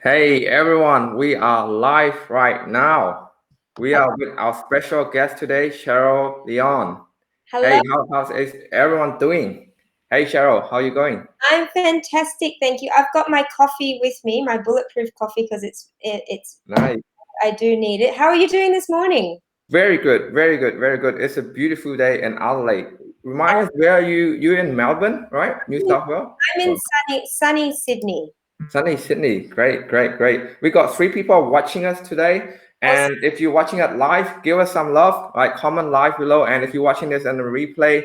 Hey everyone, we are live right now. We Hello. are with our special guest today, Cheryl Leong. Hello. Hey, how's is everyone doing? Hey Cheryl, how you going? I'm fantastic, thank you. I've got my coffee with me, my bulletproof coffee, because it's Nice. I do need it. How are you doing this morning? Very good, very good, very good. It's a beautiful day in Adelaide. Remind us, where are you? You in Melbourne, right? New South Wales? I'm in sunny Sydney. Sunny Sydney. Great, great, great. We got three people watching us today. Awesome. And if you're watching it live, give us some love, like comment live below. And if you're watching this on the replay,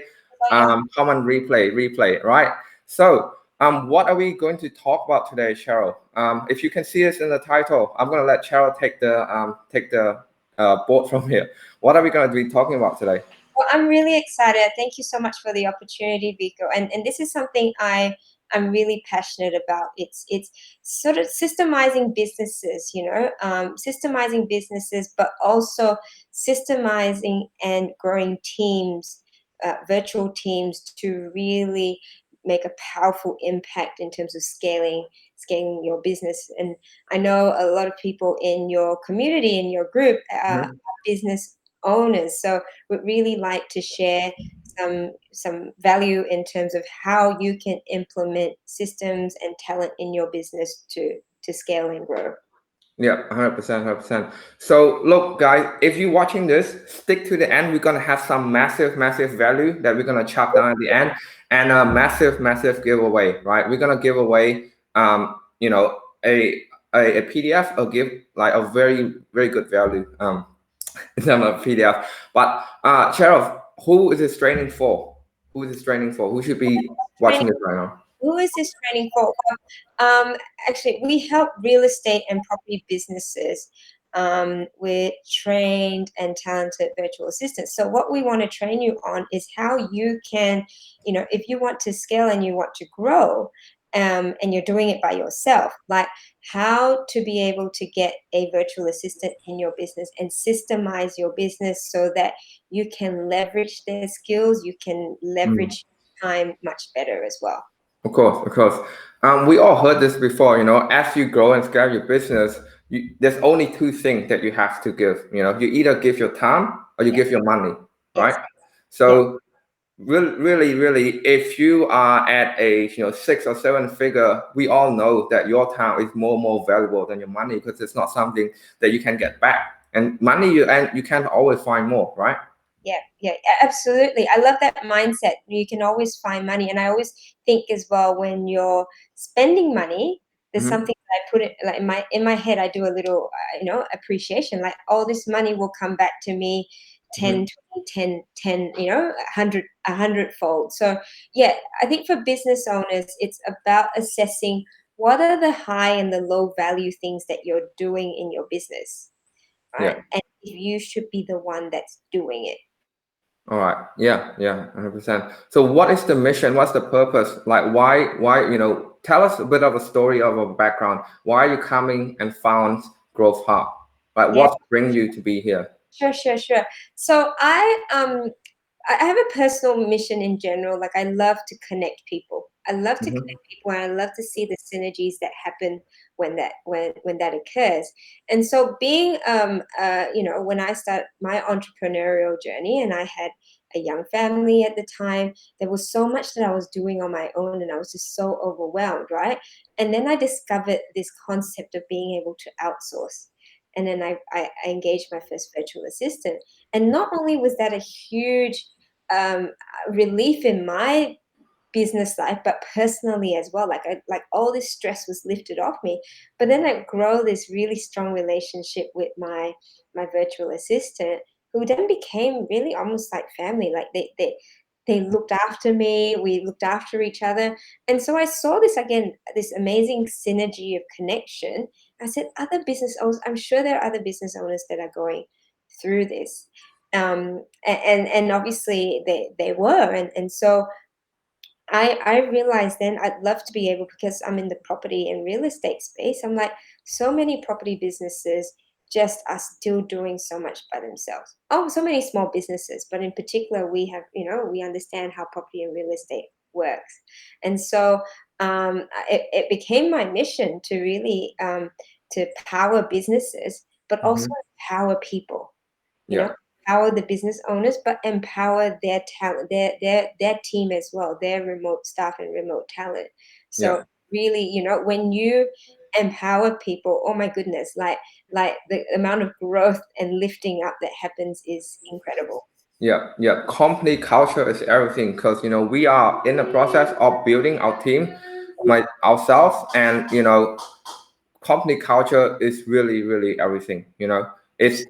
comment replay, right? So, what are we going to talk about today, Cheryl? If you can see this in the title, I'm gonna let Cheryl take the board from here. What are we gonna be talking about today? Well, I'm really excited. Thank you so much for the opportunity, Vico. And this is something I'm really passionate about. It's sort of systemizing businesses, systemizing businesses, but also systemizing and growing teams, virtual teams, to really make a powerful impact in terms of scaling your business. And I know a lot of people in your community, in your group, are Mhm. business owners. So would really like to share some value in terms of how you can implement systems and talent in your business to scale and grow. Yeah, 100%, 100%. So look, guys, if you're watching this, stick to the end. We're gonna have some massive, massive value that we're gonna chop down at the end, and a massive, massive giveaway, right? We're gonna give away, a PDF, or give like a very, very good value, in terms of PDF. But Cheryl, who is this training for? Who is this training for? Who should be Training, watching this right now? who is this training for? Actually, we help real estate and property businesses with trained and talented virtual assistants. So what we want to train you on is how you can, if you want to scale and you want to grow, and you're doing it by yourself, like how to be able to get a virtual assistant in your business and systemize your business so that you can leverage their skills, you can Mm. leverage time much better as well. Of course, of course. We all heard this before, as you grow and scale your business, there's only two things that you have to give. You either give your time or you Yes, give your money, yes, right? yeah. So really, really, if you are at a six or seven figure, we all know that your time is more valuable than your money, because it's not something that you can get back. And money, you can always find more, right? Yeah, absolutely. I love that mindset. You can always find money, and I always think as well, when you're spending money, there's Hmm. something that I put it like in my head. I do a little, appreciation. Like all this money will come back to me, Hmm. 10, 20, 10, 100 fold. So yeah, I think for business owners, it's about assessing what are the high and the low value things that you're doing in your business, right? Yeah. And you should be the one that's doing it. All right. Yeah, yeah, 100%. So what is the mission? What's the purpose? Like why, tell us a bit of a story of a background. Why are you coming and found Growth Hub? Like Yeah, what bring you to be here? sure. So I have a personal mission in general. Like I love to connect people. I love to Hmm. connect people, and I love to see the synergies that happen when that occurs. And so being when I start my entrepreneurial journey, and I had a young family at the time, there was so much that I was doing on my own, and I was just so overwhelmed, right? And then I discovered this concept of being able to outsource. And then I engaged my first virtual assistant. And not only was that a huge um, relief in my business life, but personally as well. Like all this stress was lifted off me. But then I grow this really strong relationship with my virtual assistant, who then became really almost like family. Like they looked after me, we looked after each other. And so I saw this again, this amazing synergy of connection. I said, other business owners, I'm sure there are other business owners that are going through this. And obviously they were. And so I realized then I'd love to be able, because I'm in the property and real estate space. I'm like, so many property businesses just are still doing so much by themselves. Oh, so many small businesses, but in particular, we have, we understand how property and real estate works. And so it became my mission to really to power businesses, but also empower people. You know, Yeah. empower the business owners, but empower their talent, their team as well, their remote staff and remote talent. So Yeah. really, when you empower people, oh my goodness, like the amount of growth and lifting up that happens is incredible. Yeah, yeah. Company culture is everything because we are in the process of building our team, ourselves, and company culture is really, really everything. It's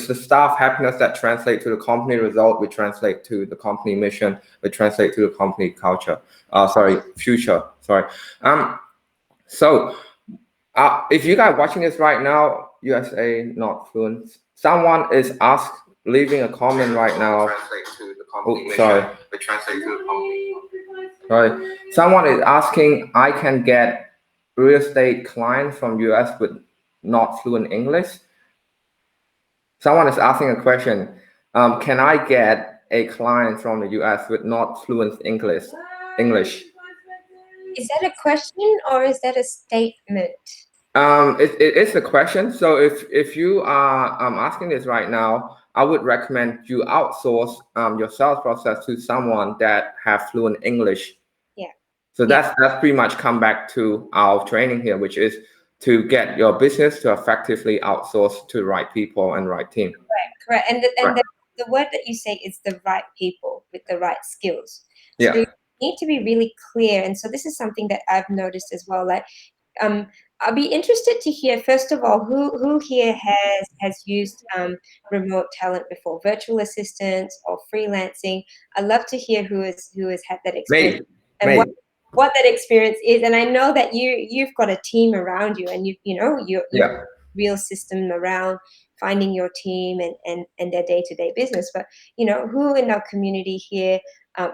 the staff happiness that translate to the company result. We translate to the company mission. We translate to the company culture. Sorry, future. Sorry. So if you guys watching this right now, USA not fluent. Someone is leaving a comment right now. Oh, sorry. Sorry. Someone is asking, I can get real estate clients from US with not fluent English. Someone is asking a question. Can I get a client from the US with not fluent English? English. Is that a question or is that a statement? It is a question. So if you are asking this right now, I would recommend you outsource your sales process to someone that have fluent English. Yeah. So Yeah. that's pretty much come back to our training here, which is to get your business to effectively outsource to the right people and right team. Correct. And Right. the word that you say is the right people with the right skills. So Yeah. you need to be really clear. And so this is something that I've noticed as well. Like, I'll be interested to hear first of all who here has used remote talent before, virtual assistants or freelancing. I'd love to hear who has had that experience Me. and Me. what that experience is. And I know that you've got a team around you, and you've Yeah. real system around finding your team and their day-to-day business. But who in our community here,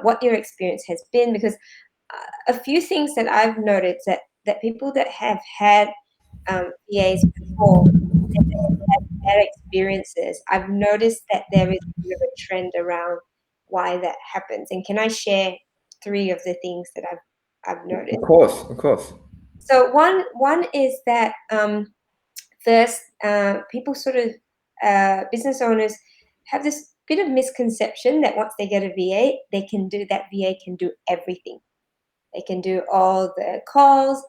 what your experience has been, because a few things that I've noticed that people that have had VAs before and that have had bad experiences, I've noticed that there is a bit of a trend around why that happens. And can I share three of the things that I've noticed? Of course. Of course. So one is that first, people sort of business owners have this bit of misconception that once they get a VA, that VA can do everything. They can do all the calls.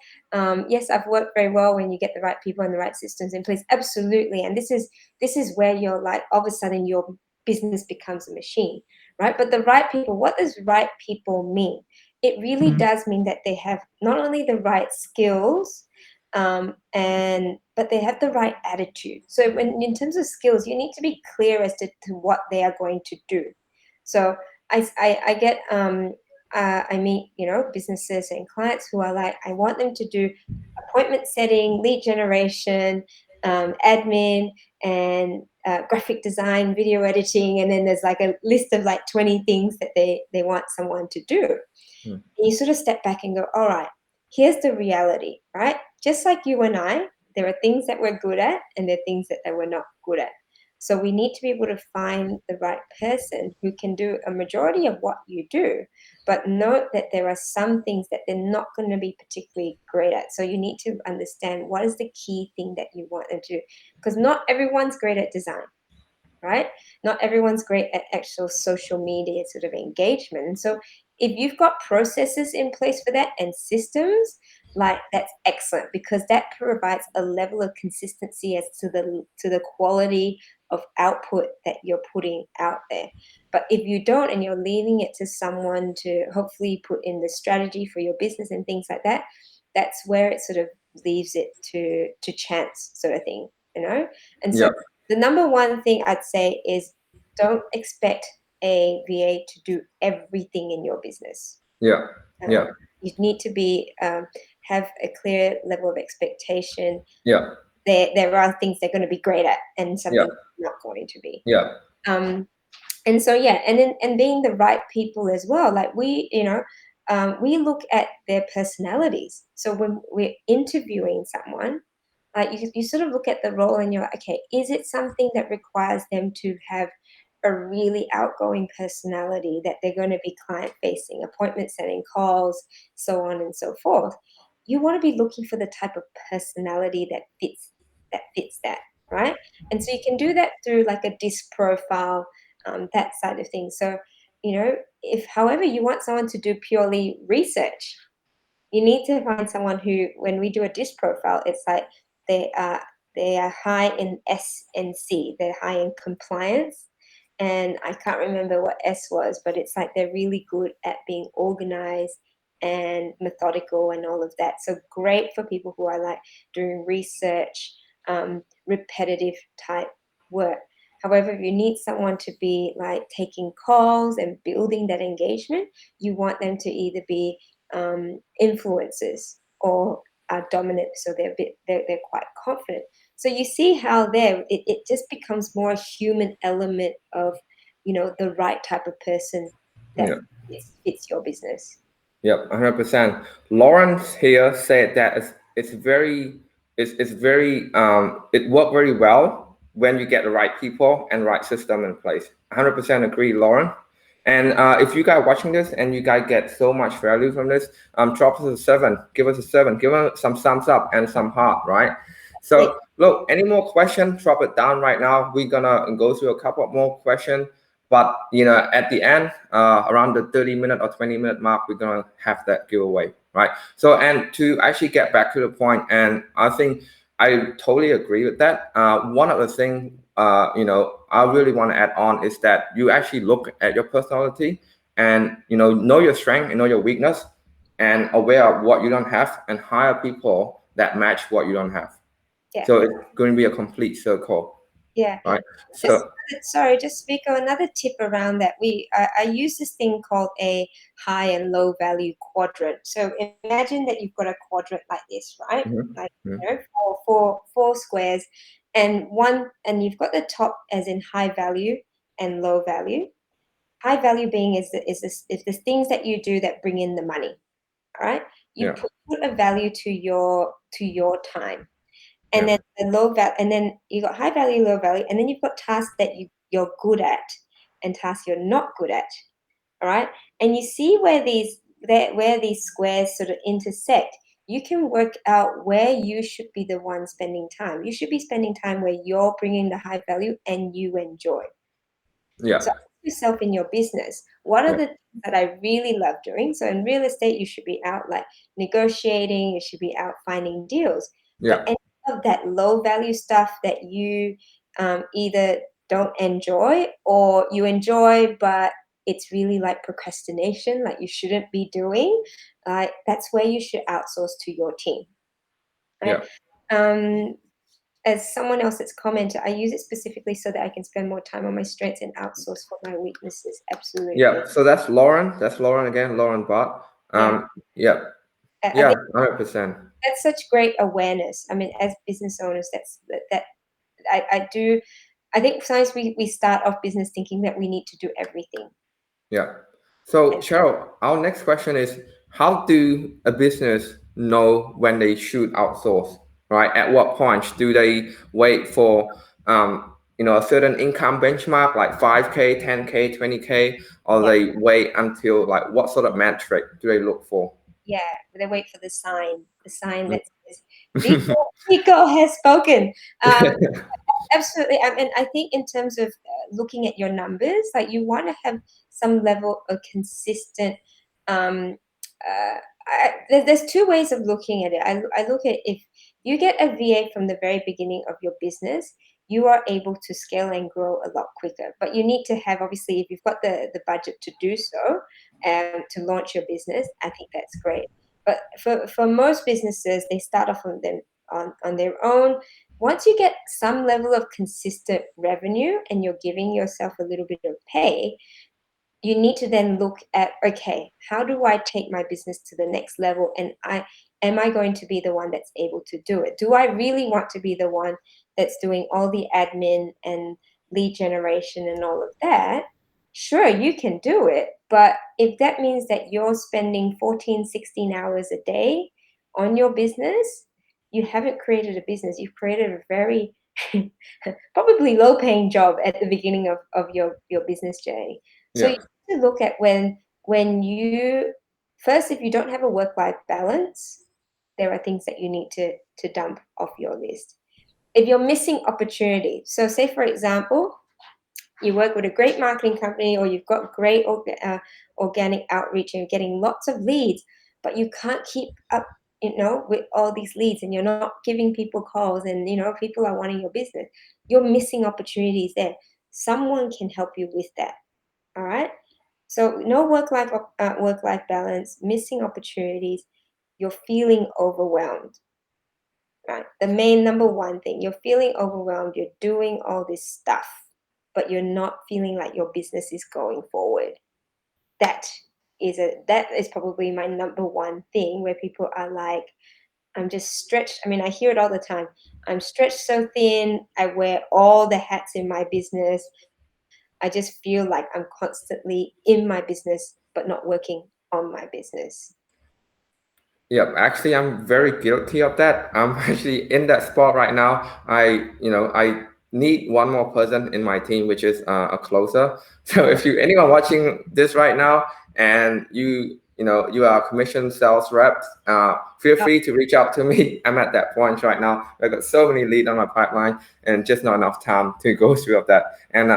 Yes, I've worked very well when you get the right people and the right systems in place. Absolutely, and this is where you're like all of a sudden your business becomes a machine, right? But the right people, what does right people mean? It really does mean that they have not only the right skills, and but they have the right attitude. So when in terms of skills, you need to be clear as to what they are going to do. So I get I meet businesses and clients who are like, I want them to do appointment setting, lead generation, admin, and graphic design, video editing, and then there's like a list of like 20 things that they want someone to do. Hmm. And you sort of step back and go, all right, here's the reality, right? Just like you and I, there are things that we're good at and there are things that we're not good at. So we need to be able to find the right person who can do a majority of what you do, but note that there are some things that they're not going to be particularly great at. So you need to understand what is the key thing that you want them to do, because not everyone's great at design, right? Not everyone's great at actual social media sort of engagement. And so if you've got processes in place for that and systems, like that's excellent, because that provides a level of consistency as to the quality of output that you're putting out there. But if you don't and you're leaving it to someone to hopefully put in the strategy for your business and things like that, that's where it sort of leaves it to chance sort of thing, you know? And so Yeah. the number one thing I'd say is don't expect a VA to do everything in your business. Yeah. Um, Yeah. you need to be have a clear level of expectation. Yeah. There are things they're going to be great at, and some Yeah. things they're not going to be. Yeah. Um, and so yeah, and being the right people as well. Like we look at their personalities. So when we're interviewing someone, you sort of look at the role and you're like, okay, is it something that requires them to have a really outgoing personality that they're going to be client facing, appointment setting, calls, so on and so forth. You want to be looking for the type of personality that fits that, right? And so you can do that through like a disc profile, that side of things. So, if however you want someone to do purely research, you need to find someone who, when we do a disc profile, it's like they are they are high in S and C. They're high in compliance, and I can't remember what S was, but it's like they're really good at being organized and methodical and all of that. So great for people who are like doing research, repetitive type work. However, if you need someone to be like taking calls and building that engagement, you want them to either be influencers or are dominant, so they're quite confident. So you see how there it just becomes more a human element of the right type of person that Yeah. fits your business. Yep, 100%. Lawrence here said that it's very it worked very well when you get the right people and right system in place. 100% agree, Lauren. And if you guys watching this and you guys get so much value from this, drop us a seven, give us a seven, give us some thumbs up and some heart, right? Please. So look, any more questions? Drop it down right now. We're gonna go through a couple more questions. But at the end, around the 30-minute or 20-minute mark, we're gonna have that giveaway, right? So, and to actually get back to the point, and I think I totally agree with that. One of the things, I really want to add on is that you actually look at your personality and know your strength and know your weakness, and aware of what you don't have, and hire people that match what you don't have. Yeah. So it's going to be a complete circle, Yeah. right? Just So. sorry, just Vico, another tip around that. I use this thing called a high and low value quadrant. So imagine that you've got a quadrant like this, right? Mhm, Like mhm. four squares, and you've got the top as in high value and low value. High value being is the things that you do that bring in the money. All right, you Yeah. put a value to your time. And Yeah. then the low value, and then you got high value, low value, and then you've got tasks that you're good at and tasks you're not good at. All right. And you see where these squares sort of intersect. You can work out where you should be the one spending time. You should be spending time where you're bringing the high value and you enjoy. Yeah. So ask yourself in your business, what are Yeah. the things that I really love doing? So in real estate, you should be out like negotiating, you should be out finding deals. But Yeah. any of that low value stuff that you either don't enjoy or you enjoy, but it's really like procrastination, like you shouldn't be doing, that's where you should outsource to your team. Right? Yeah. Um, as someone else that's commented, I use it specifically so that I can spend more time on my strengths and outsource for my weaknesses. Absolutely. Yeah. So that's Lauren. That's Lauren again, Lauren Bott. Yeah. Yeah. I Yeah. think 100%. that's such great awareness. I mean, as business owners, that I do. I think sometimes we start off business thinking that we need to do everything. Yeah. So And Cheryl, our next question is, how do a business know when they should outsource, right? At what point do they wait for, a certain income benchmark like 5K, 10K, 20K, or yeah, they wait until like what sort of metric do they look for? yeah, they wait for the sign that says Vico has spoken. Absolutely. And I think in terms of looking at your numbers, like you want to have some level of consistent. Um, there's two ways of looking at it. I look at if you get a VA from the very beginning of your business, you are able to scale and grow a lot quicker. But you need to have, obviously, if you've got the budget to do so, to launch your business, I think that's great. But for most businesses, they start off on their own. Once you get some level of consistent revenue and you're giving yourself a little bit of pay, you need to then look at, okay, how do I take my business to the next level, and am I going to be the one that's able to do it? Do I really want to be the one that's doing all the admin and lead generation and all of that? Sure, you can do it, but if that means that you're spending 14, 16 hours a day on your business, you haven't created a business. You've created a very probably low paying job at the beginning of your business journey. So you Yeah. have to look at when you first, if you don't have a work-life balance, there are things that you need to dump off your list. If you're missing opportunity, so say for example, you work with a great marketing company or you've got great organic outreach and you're getting lots of leads, but you can't keep up, with all these leads and you're not giving people calls and, people are wanting your business. You're missing opportunities there. Someone can help you with that. All right. So no work life balance, missing opportunities, you're feeling overwhelmed. Right. The main number one thing, you're feeling overwhelmed, you're doing all this stuff, but you're not feeling like your business is going forward. That that is probably my number one thing where people are like, I'm just stretched. I mean, I hear it all the time. I'm stretched so thin. I wear all the hats in my business. I just feel like I'm constantly in my business, but not working on my business. Yep, actually, I'm very guilty of that. I'm actually in that spot right now. I need one more person in my team, which is a closer. So if you anyone watching this right now and you are a commission sales rep, feel Yeah. free to reach out to me. I'm at that point right now. I've got so many leads on my pipeline and just not enough time to go through of that. And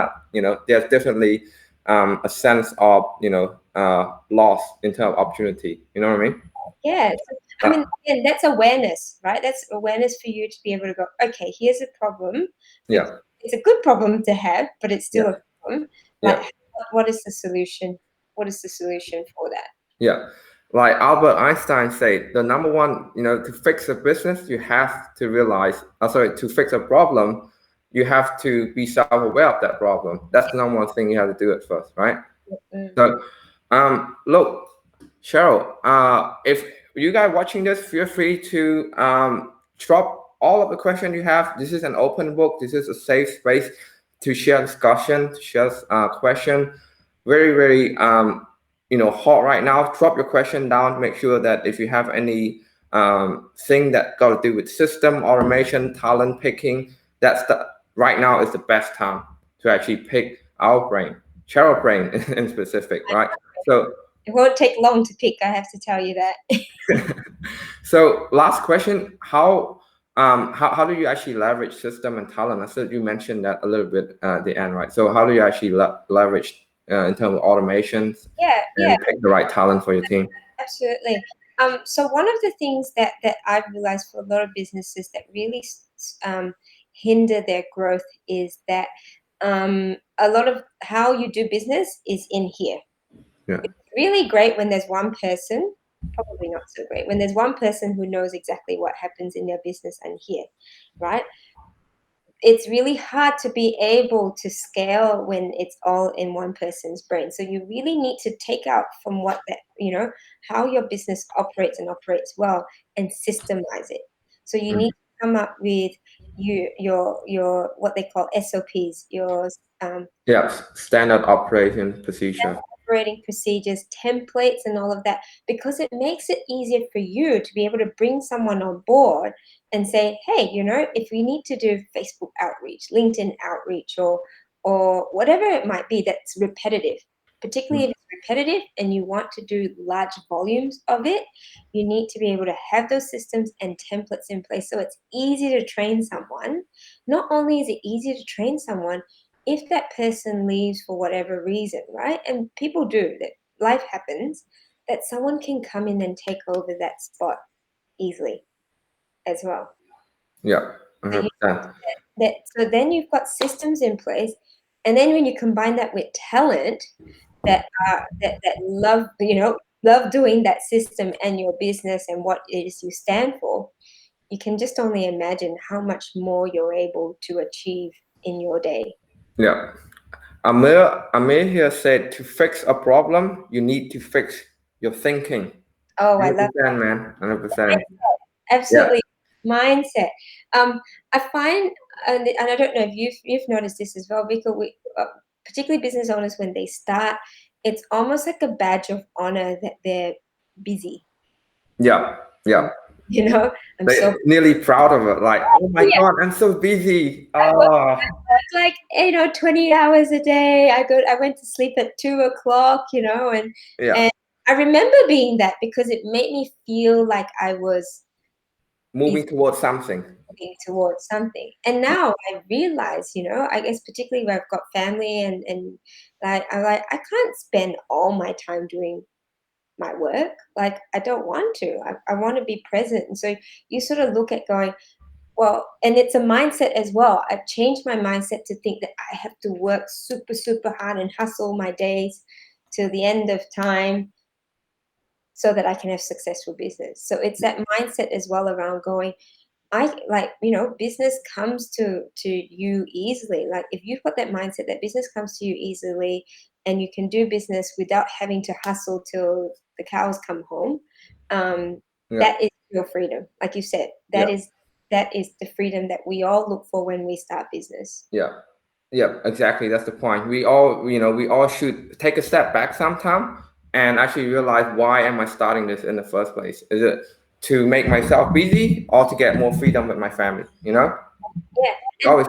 there's definitely a sense of loss in terms of opportunity. You know what I mean? Yeah. So, I mean, again, that's awareness, right? That's awareness for you to be able to go, okay, here's a problem. It's, Yeah, it's a good problem to have, but it's still yeah, a problem. Like, yeah, what is the solution? What is the solution for that? yeah. Like Albert Einstein said, the number one, to fix a business, you have to realize, to fix a problem, you have to be self-aware of that problem. That's the number one thing you have to do at first, right? Mm. So, look, Cheryl, if you guys watching this, feel free to drop all of the questions you have. This is an open book. This is a safe space to share discussion, to share question. Very, very, hot right now. Drop your question down. Make sure that if you have any thing that got to do with system automation, talent picking, that's the right now is the best time to actually pick our brain. Cheryl brain in specific, right? So, It won't take long to pick, I have to tell you that. so last question: how do you actually leverage system and talent? I said you mentioned that a little bit at the end, right? So how do you actually leverage in terms of automations Yeah, yeah. and pick the right talent for your team? Absolutely. So one of the things that I've realized for a lot of businesses that really hinder their growth is that a lot of how you do business is in here. Yeah, It's really great when there's one person, probably not so great, when there's one person who knows exactly what happens in their business and here, right? It's really hard to be able to scale when it's all in one person's brain. So you really need to take out from what that, how your business operates and operates well and systemize it. So you need to come up with your what they call SOPs, your yeah, standard operation procedure. operating procedures, templates, and all of that, because it makes it easier for you to be able to bring someone on board and say, hey, if we need to do Facebook outreach, LinkedIn outreach, or whatever it might be that's repetitive, particularly if it's repetitive and you want to do large volumes of it, you need to be able to have those systems and templates in place so it's easy to train someone. Not only is it easy to train someone, if that person leaves for whatever reason, right? And people do that, life happens, that someone can come in and take over that spot easily as well. Yeah, So, 100%. so then you've got systems in place, and then when you combine that with talent that love, love doing that system and your business and what it is you stand for, you can just only imagine how much more you're able to achieve in your day. Yeah. Amir here said to fix a problem, you need to fix your thinking. Oh, I love 100%, man. 100%. Yeah. absolutely mindset. I find, and I don't know if you've noticed this as well, Vico. Particularly business owners, when they start, it's almost like a badge of honor that they're busy. Yeah. Yeah. You know, I'm They so nearly proud of it. Like, oh my yeah. God, I'm so busy. I work, Oh, I work like 20 hours a day. I went to sleep at 2 o'clock. yeah. And I remember being that because it made me feel like I was Moving towards something. moving towards something. And now I realize, I guess particularly where I've got family and like I can't spend all my time doing my work. Like I don't want to. I want to be present. And so you sort of look at going, well, and it's a mindset as well. I've changed my mindset to think that I have to work super, super hard and hustle my days till the end of time so that I can have successful business. So it's that mindset as well around going, business comes to you easily. Like if you've got that mindset that business comes to you easily and you can do business without having to hustle till the cows come home, Yeah. that is your freedom. Like you said, Yeah. that is the freedom that we all look for when we start business. Yeah. Yeah, exactly. That's the point. We all should take a step back sometime and actually realize, why am I starting this in the first place? Is it to make myself busy or to get more freedom with my family? Yeah, and Always,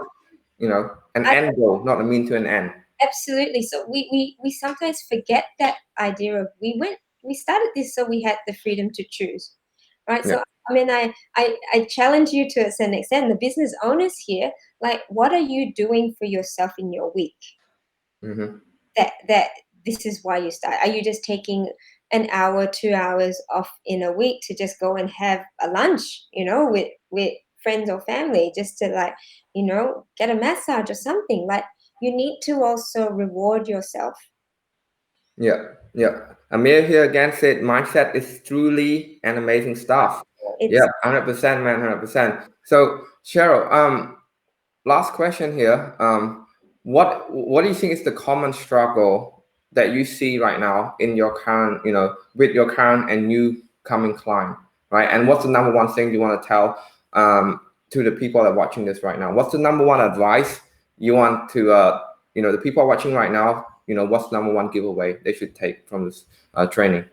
an I, end goal, not a mean to an end. absolutely. So we sometimes forget that idea of we started this so we had the freedom to choose, right? Yeah. So I mean, I challenge you to a certain extent, the business owners here, like, what are you doing for yourself in your week? Mm-hmm. That this is why you start. Are you just taking an hour, 2 hours off in a week to just go and have a lunch, with friends or family, just to like, get a massage or something? Like you need to also reward yourself. Yeah. Yeah. Amir here again said mindset is truly an amazing stuff. Yeah, It's 100%, man, 100%. So Cheryl, last question here. What do you think is the common struggle that you see right now in your current, with your current and new coming client, right? And what's the number one thing you want to tell to the people that are watching this right now? What's the number one advice you want to, the people are watching right now, what's the number one giveaway they should take from this training?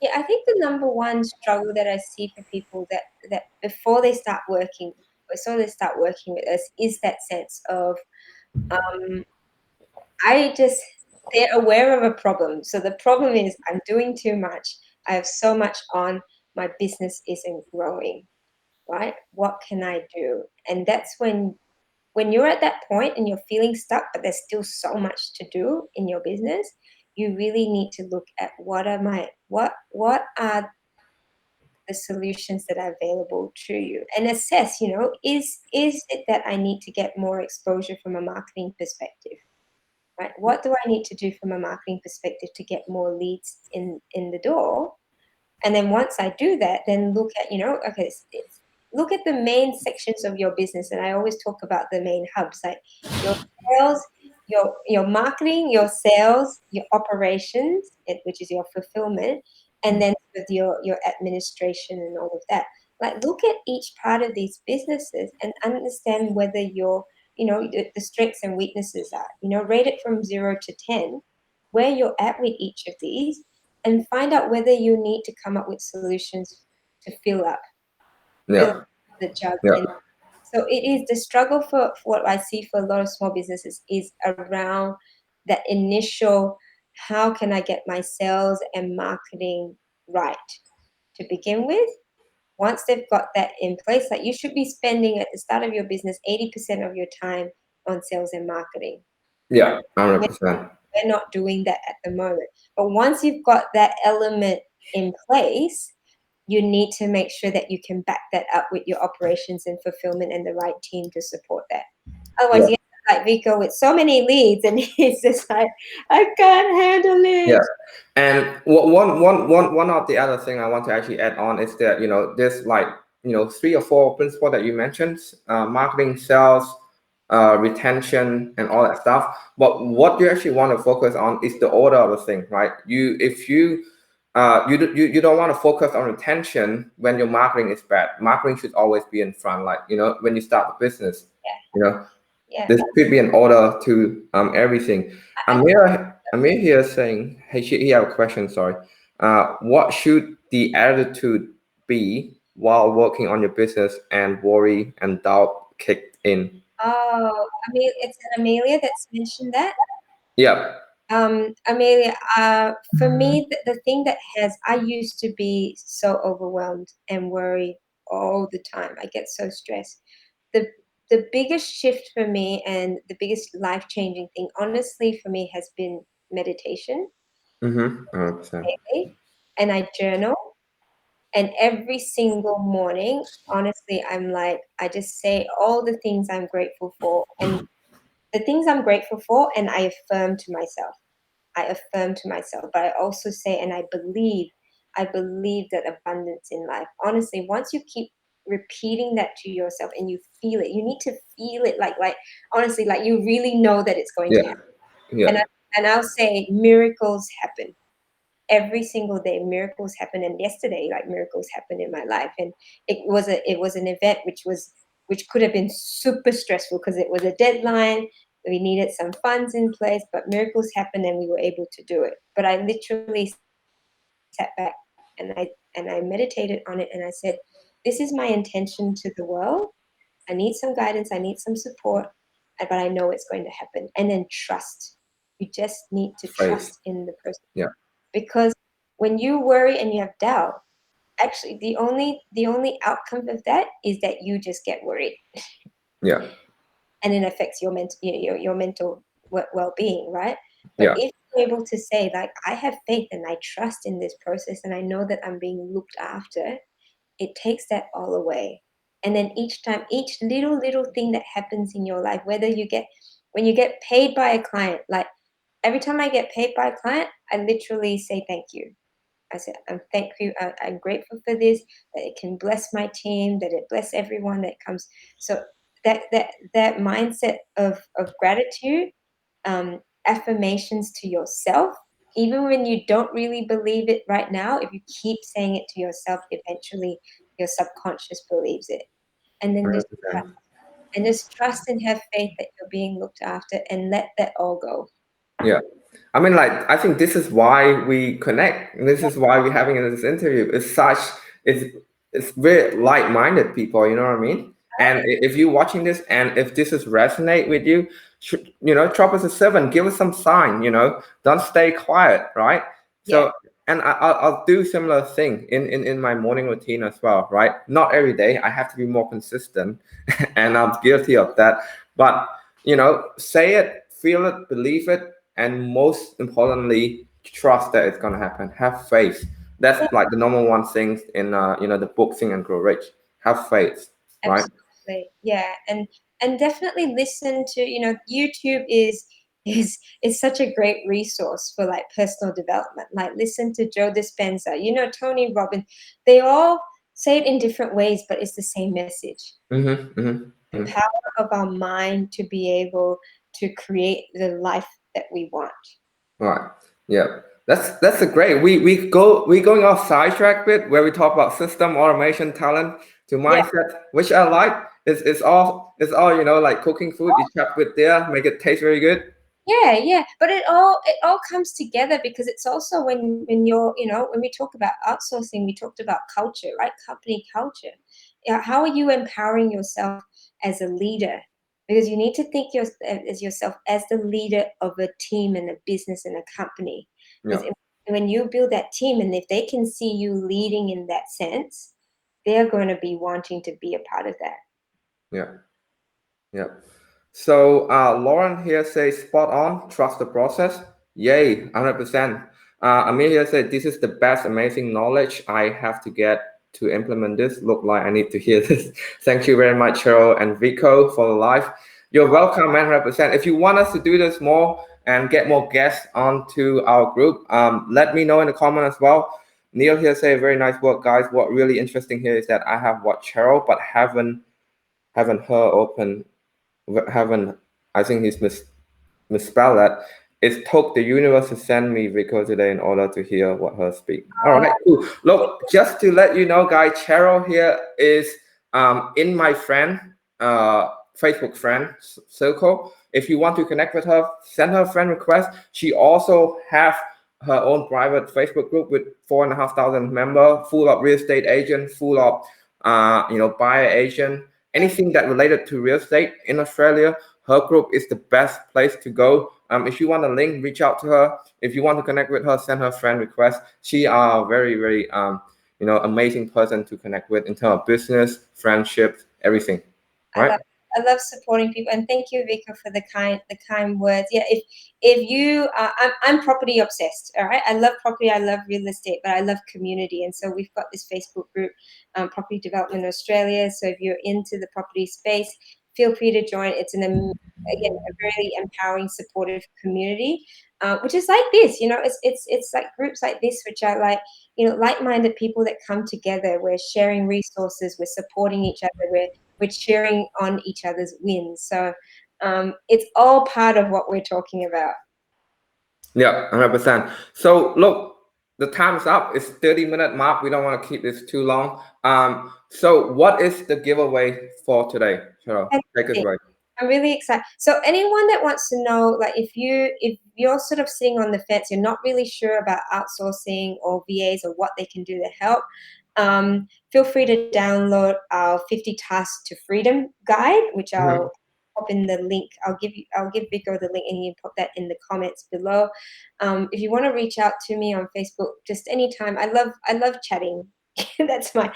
Yeah, I think the number one struggle that I see for people that before they start working, with us, is that sense of um, they're aware of a problem. So the problem is I'm doing too much. I have so much on. My business isn't growing, right? What can I do? And that's when you're at that point and you're feeling stuck, but there's still so much to do in your business, you really need to look at what are the solutions that are available to you and assess, is it that I need to get more exposure from a marketing perspective? Right? What do I need to do from a marketing perspective to get more leads in the door? And then once I do that, then look at, okay, look at the main sections of your business. And I always talk about the main hubs, like your sales, your marketing, your sales, your operations, which is your fulfillment, and then with your administration and all of that. Like look at each part of these businesses and understand whether the strengths and weaknesses are. Rate it from 0 to 10, where you're at with each of these, and find out whether you need to come up with solutions to fill up Yeah. the jug. Yeah. And so it is the struggle for what I see for a lot of small businesses is around that initial, how can I get my sales and marketing right to begin with? Once they've got that in place, like you should be spending at the start of your business 80% of your time on sales and marketing. Yeah. We're 100%. we're not doing that at the moment. But once you've got that element in place, you need to make sure that you can back that up with your operations and fulfillment and the right team to support that. Otherwise, you have like Vico with so many leads, and he's just like, I can't handle Yeah, it. and one of the other thing I want to actually add on is that there's like 3 or 4 principles that you mentioned: marketing, sales, retention, and all that stuff. But what you actually want to focus on is the order of the thing, right? If you don't want to focus on retention when your marketing is bad. Marketing should always be in front, like when you start the business, you know Yeah. this should be an order to everything. Amir here is saying, hey, he have a question. Sorry. What should the attitude be while working on your business and worry and doubt kicked in? Oh, it's Amelia that's mentioned that. Yeah. Amelia, for me, the thing that I used to be so overwhelmed and worried all the time. I get so stressed. The the biggest shift for me and the biggest life-changing thing, honestly, for me has been meditation. Mm-hmm. 100%. Daily, and I journal. And every single morning, honestly, I'm like, I just say all the things I'm grateful for and the things I'm grateful for, and I affirm to myself. I affirm to myself, but I also say, and I believe that abundance in life. Honestly, once you keep repeating that to yourself and you feel it, you need to feel it like honestly, like you really know that it's going to Yeah. happen. Yeah. And I'll say miracles happen every single day. Miracles happen, and yesterday, like miracles happened in my life, and it was an event which could have been super stressful because it was a deadline. We needed some funds in place, but miracles happened and we were able to do it. But I literally sat back and I meditated on it and I said, this is my intention to the world. I need some guidance, I need some support, but I know it's going to happen. And then trust. You just need to Faith. trust in the process, Yeah. because when you worry and you have doubt, actually the only outcome of that is that you just get worried, Yeah. and it affects your mental well-being, right? But Yeah. if you're able to say, like, I have faith and I trust in this process and I know that I'm being looked after, it takes that all away. And then each time, each little thing that happens in your life, whether you get when you get paid by a client, like every time I get paid by a client, I literally say thank you. I said, I'm thank you. I'm grateful for this, that it can bless my team, that it bless everyone that comes. So that mindset of gratitude, affirmations to yourself, even when you don't really believe it right now, if you keep saying it to yourself, eventually your subconscious believes it. And then just trust, 100%. and have faith that you're being looked after, and let that all go. Yeah. I mean, like, I think this is why we connect. And this is why we're having this interview. It's, it's very like-minded people, you know what I mean? And if you're watching this and if this is resonate with you, drop us a 7, give us some sign, don't stay quiet, right? Yeah. So, and I'll do similar thing in my morning routine as well, right? Not every day. I have to be more consistent and I'm guilty of that. But, say it, feel it, believe it, and most importantly, trust that it's gonna happen. Have faith. That's like the number one thing in the book Think and Grow Rich. Have faith, right? Absolutely. Yeah. And definitely listen to, YouTube is such a great resource for like personal development. Like listen to Joe Dispenza, Tony Robbins. They all say it in different ways, but it's the same message. Mm-hmm, mm-hmm, The mm-hmm. power of our mind to be able to create the life that we want. Right. Yeah. That's a great. We going off sidetrack bit where we talk about system automation, talent to Yeah. mindset, which I like. It's all like cooking food. You chop with there, make it taste very good. Yeah, yeah, but it all comes together because it's also when you're, when we talk about outsourcing, we talked about culture, right? Company culture. Yeah, how are you empowering yourself as a leader? Because you need to think as yourself as the leader of a team and a business and a company. Because Yeah. when you build that team, and if they can see you leading in that sense, they're going to be wanting to be a part of that. Yeah. Yeah. So Lauren here says spot on, trust the process. Yay, 100%. Amelia said this is the best amazing knowledge I have to get to implement this. Look like I need to hear this. Thank you very much, Cheryl and Vico, for the live. You're welcome, man, 100%. If you want us to do this more and get more guests onto our group, let me know in the comment as well. Neil here say very nice work, guys. What really interesting here is that I have watched Cheryl but haven't her open haven't I think he's misspelled that. It took the universe to send me Vico today in order to hear what her speak. All right, cool. Look, just to let you know, guys, Cheryl here is in my friend Facebook friend circle. If you want to connect with her, send her a friend request. She also have her own private Facebook group with 4,500 members, full of real estate agents, full of buyer agent, anything that related to real estate in Australia, her group is the best place to go. If you want a link, reach out to her. If you want to connect with her, send her friend request. She are very, very amazing person to connect with in terms of business, friendships, everything. Right? I love supporting people, and thank you, Vico, for the kind words. Yeah, if you I'm property obsessed. All right, I love property, I love real estate, but I love community, and so we've got this Facebook group, Property Development Australia. So if you're into the property space, feel free to join. It's again a very empowering, supportive community, which is like this. It's like groups like this, which are like like-minded people that come together. We're sharing resources, we're supporting each other, we're cheering on each other's wins. So it's all part of what we're talking about. Yeah, 100%. So look, the time's up. It's 30-minute mark. We don't want to keep this too long. So what is the giveaway for today? Cheryl, take us away. I'm really excited. So anyone that wants to know, like if you're sort of sitting on the fence, you're not really sure about outsourcing or VAs or what they can do to help, feel free to download our 50 Tasks to Freedom guide, which I'll pop in the link. I'll give Vico the link, and you can put that in the comments below. If you want to reach out to me on Facebook, just anytime. I love chatting. that's my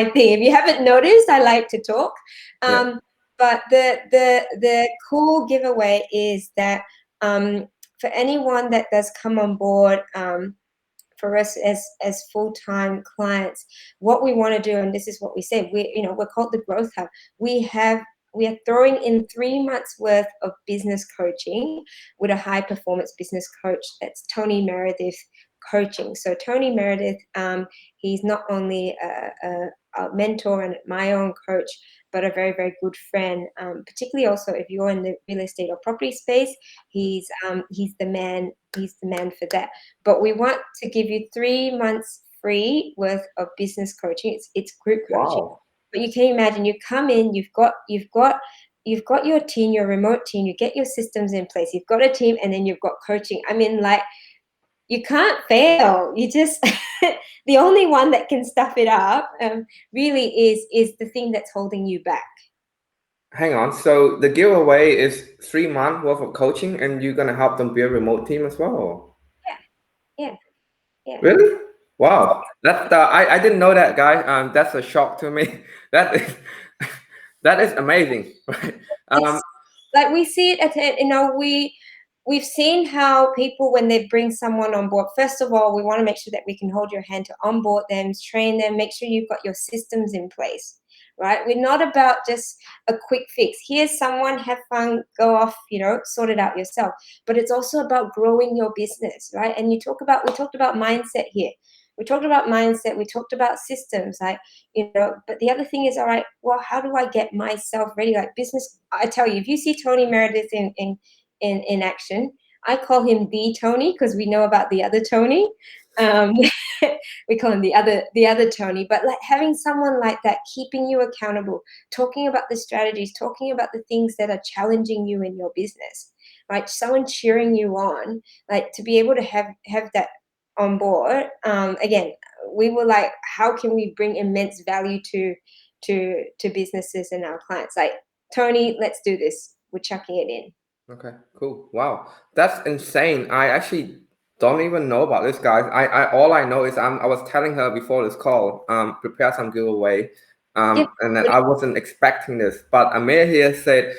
thing. If you haven't noticed, I like to talk. But the cool giveaway is that for anyone that does come on board, for us as full-time clients, what we want to do, and this is what we said, we're called the Growth Hub. We are throwing in 3 months worth of business coaching with a high performance business coach. That's Tony Meredith coaching. So Tony Meredith, he's not only a mentor and my own coach, but a very, very good friend. Particularly also if you're in the real estate or property space, he's the man. He's the man for that. But we want to give you 3 months free worth of business coaching. It's group coaching. Wow. But you can imagine, you come in, you've got your team, your remote team, you get your systems in place, you've got a team, and then you've got coaching. I mean, like, you can't fail. You just the only one that can stuff it up really is the thing that's holding you back. Hang on. So the giveaway is 3 months worth of coaching, and you're gonna help them build a remote team as well. Yeah. Really? Wow. That's I didn't know that, guy. That's a shock to me. That is that is amazing. Right? It's like we see it we've seen how people, when they bring someone on board, first of all, we want to make sure that we can hold your hand to onboard them, train them, make sure you've got your systems in place, right? We're not about just a quick fix. Here's someone, have fun, go off, sort it out yourself. But it's also about growing your business, right? And we talked about mindset here. We talked about mindset. We talked about systems, like, but the other thing is, all right, well, how do I get myself ready? Like business, I tell you, if you see Tony Meredith in action, I call him the Tony, because we know about the other Tony. We call him the other Tony. But like having someone like that keeping you accountable, talking about the strategies, talking about the things that are challenging you in your business, right? Someone cheering you on, like to be able to have that on board. Again, we were like, how can we bring immense value to businesses and our clients? Like, Tony, let's do this. We're chucking it in. Okay, cool. Wow, that's insane. I actually don't even know about this, guys. I all I know is I was telling her before this call, prepare some giveaway, and then I wasn't expecting this, but Amir here said,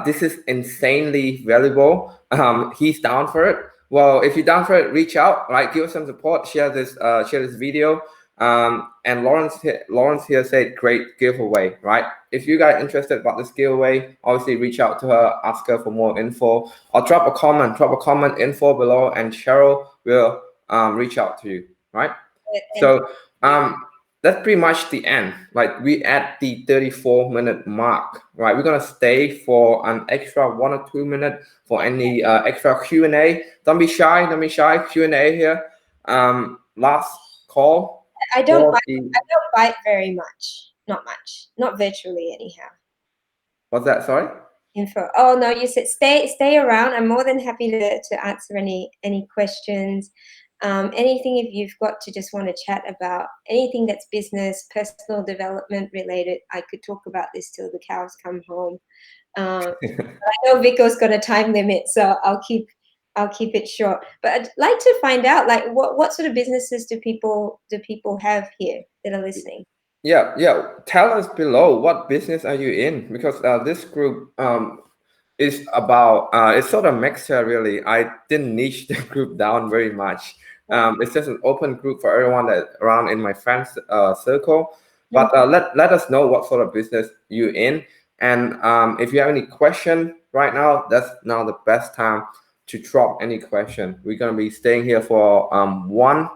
this is insanely valuable. He's down for it. Well, if you're down for it, reach out, right? Give us some support. Share this video. And Lawrence here said, great giveaway, right? If you guys are interested about this giveaway, obviously reach out to her, ask her for more info, or drop a comment info below, and Cheryl will reach out to you, right? So that's pretty much the end. Like, we at the 34-minute mark, right? We're gonna stay for an extra 1 or 2 minutes for any extra Q&A. Don't be shy. Q&A here. Last call. I don't bite very much. Not much. Not virtually, anyhow. What's that? Sorry. Info. Oh no, you said stay around. I'm more than happy to answer any questions. Anything if you've got to just want to chat about anything that's business, personal development related. I could talk about this till the cows come home. I know Vico's got a time limit, so I'll keep it short. But I'd like to find out, like, what sort of businesses do people have here that are listening? Yeah. Tell us below what business are you in, because this group is about it's sort of mixture really. I didn't niche the group down very much. It's just an open group for everyone that around in my friends circle. But let us know what sort of business you in, and if you have any question right now, that's now the best time to drop any question. We're gonna be staying here for 1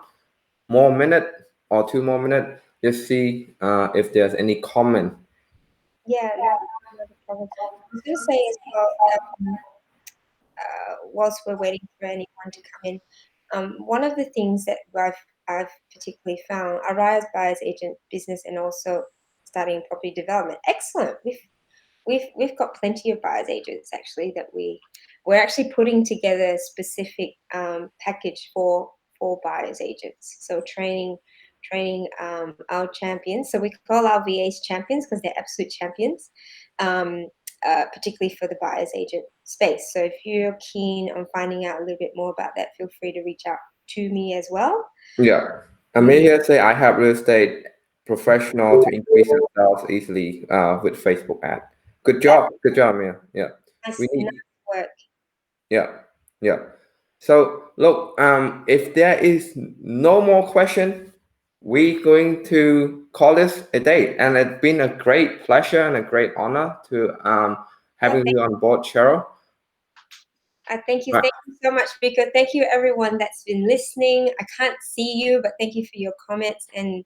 more minute or 2 more minutes. Just see if there's any comment. Yeah, no problem. I was going to say as well, whilst we're waiting for anyone to come in, one of the things that I've particularly found, Araya's buyer's agent business and also starting property development. Excellent. We've got plenty of buyer's agents actually that we're actually putting together a specific package for buyer's agents. So training our champions. So we call our VAs champions because they're absolute champions. Particularly for the buyer's agent space. So if you're keen on finding out a little bit more about that, feel free to reach out to me as well. Yeah. Amelia say I have real estate professional to increase your sales easily with Facebook ad. Good job, Amelia. Yeah. We need. Nice work. Yeah. So look, if there is no more question, we're going to call this a day. And it's been a great pleasure and a great honor to having you on board, Cheryl. Thank you so much, Vico. Thank you, everyone that's been listening. I can't see you, but thank you for your comments and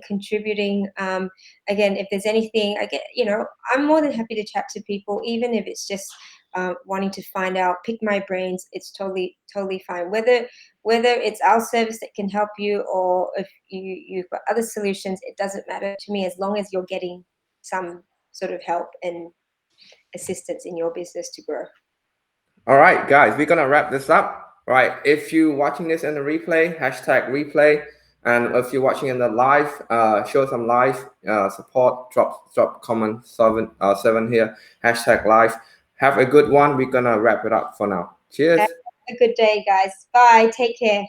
contributing. Again, if there's anything, I'm more than happy to chat to people, even if it's just wanting to find out, pick my brains. It's totally fine. Whether it's our service that can help you, or if you've got other solutions, it doesn't matter to me as long as you're getting some sort of help and assistance in your business to grow. All right, guys, we're gonna wrap this up. Right, if you're watching this in the replay, hashtag replay, and if you're watching in the live, show some live support. Drop comment seven here. Hashtag live. Have a good one. We're gonna wrap it up for now. Cheers. Have a good day, guys. Bye. Take care.